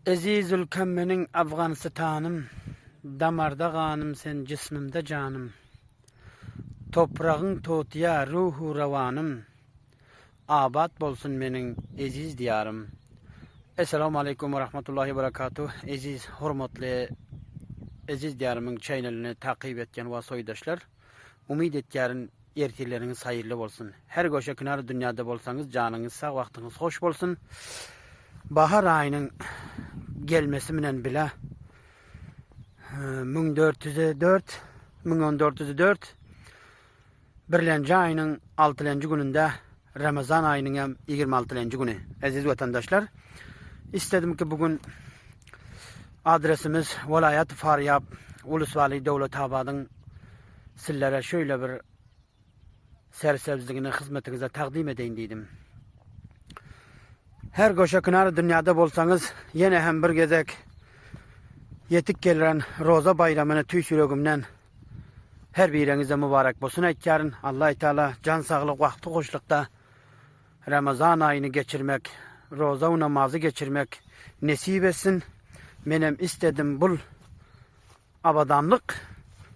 Aziz ülkem mening Afganistanım, damarda kanım sen cismimde canım. Toprağın totiya ruhu ravanım, abat bolsun mening aziz diyarım. Esselamu aleyküm ve rahmetullahi ve berekatuh. Aziz, hurmatly aziz diyarımın channelini takip etken ve soydaşlar. Umid etkerin ertirleriniz hayırlı bolsun. Her goşa kınar dünyada bolsanız canınız sağ, vaktiniz hoş bolsun. Bahar ayının gelmesi menen bile 1404 birlenci ayının 6. gününde Ramazan ayının hem 26. günü. Aziz vatandaşlar, istedim ki bugün adresimiz Vilayet Faryab Ulusvali Devletabad'ın sizlere şöyle bir sersebzliğini hizmetinize takdim edeyim dedim. Her goşa kınar dünyada bolsanız yine hem bir gezek yetik gelen Roza bayramını tüy yüreğimden her birinize mübarek bolsun etkarın. Allah-u Teala can sağlık vakti hoşlukta Ramazan ayını geçirmek, Roza namazı geçirmek nesip etsin. Benim istedim bul abadanlık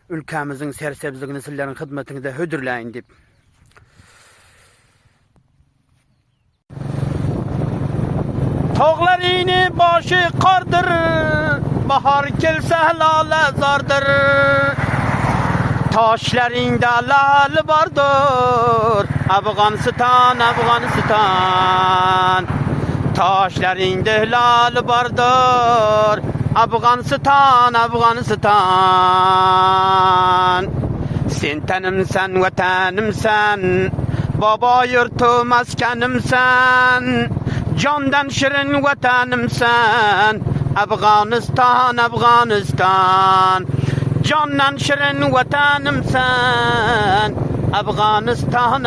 ülkemizin sersebzliğini sizlerin hizmetinde hödürleyin dip. Tağlar ini başı kardır, bahar gelse helale zardır. Taşlarında lal vardır, Afganistan, Afganistan. Taşlarında lal vardır, Afganistan, Afganistan. Sen tanımsan, vatanımsan, baba yurtu maskenimsen. Candan şirin vatanımsan, Afganistan, Afganistan. Candan şirin vatanımsan, Afganistan.